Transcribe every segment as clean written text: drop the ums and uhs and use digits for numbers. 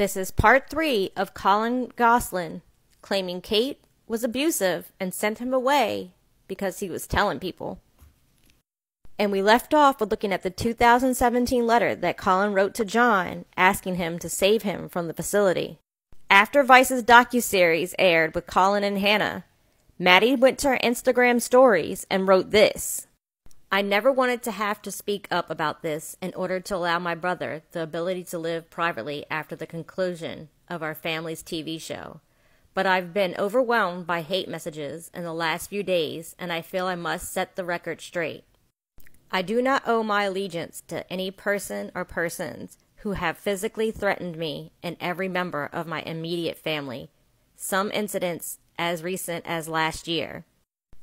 This is part 3 of Collin Gosselin claiming Kate was abusive and sent him away because he was telling people. And we left off with looking at the 2017 letter that Collin wrote to John asking him to save him from the facility. After Vice's docuseries aired with Collin and Hannah, Maddie went to her Instagram stories and wrote this. I never wanted to have to speak up about this in order to allow my brother the ability to live privately after the conclusion of our family's TV show. But I've been overwhelmed by hate messages in the last few days, and I feel I must set the record straight. I do not owe my allegiance to any person or persons who have physically threatened me and every member of my immediate family, some incidents as recent as last year.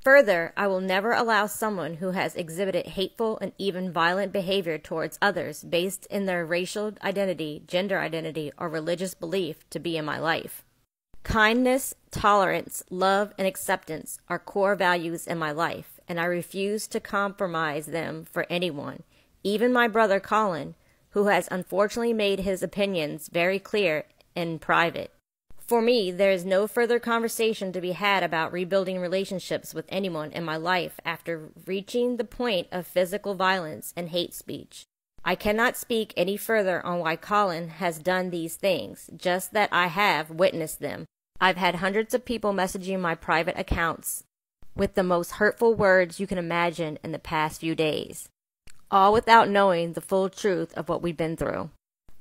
Further, I will never allow someone who has exhibited hateful and even violent behavior towards others based in their racial identity, gender identity, or religious belief to be in my life. Kindness, tolerance, love, and acceptance are core values in my life, and I refuse to compromise them for anyone, even my brother Collin, who has unfortunately made his opinions very clear in private. For me, there is no further conversation to be had about rebuilding relationships with anyone in my life after reaching the point of physical violence and hate speech. I cannot speak any further on why Collin has done these things, just that I have witnessed them. I've had hundreds of people messaging my private accounts with the most hurtful words you can imagine in the past few days, all without knowing the full truth of what we've been through.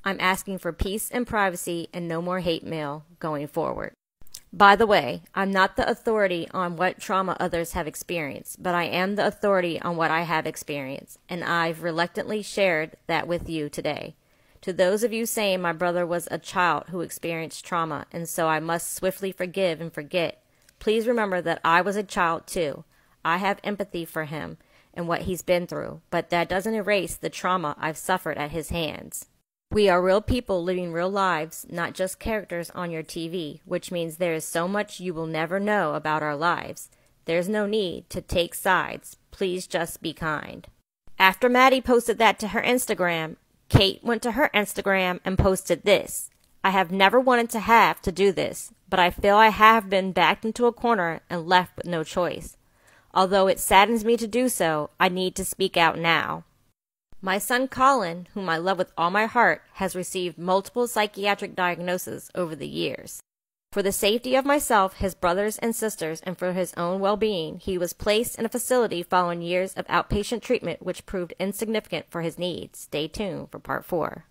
I'm asking for peace and privacy and no more hate mail going forward. By the way, I'm not the authority on what trauma others have experienced, but I am the authority on what I have experienced, and I've reluctantly shared that with you today. To those of you saying my brother was a child who experienced trauma, and so I must swiftly forgive and forget, please remember that I was a child too. I have empathy for him and what he's been through, but that doesn't erase the trauma I've suffered at his hands. We are real people living real lives, not just characters on your TV, which means there is so much you will never know about our lives. There's no need to take sides. Please just be kind. After Maddie posted that to her Instagram, Kate went to her Instagram and posted this. I have never wanted to have to do this, but I feel I have been backed into a corner and left with no choice. Although it saddens me to do so, I need to speak out now. My son Collin, whom I love with all my heart, has received multiple psychiatric diagnoses over the years. For the safety of myself, his brothers and sisters, and for his own well-being, he was placed in a facility following years of outpatient treatment which proved insignificant for his needs. Stay tuned for part 4.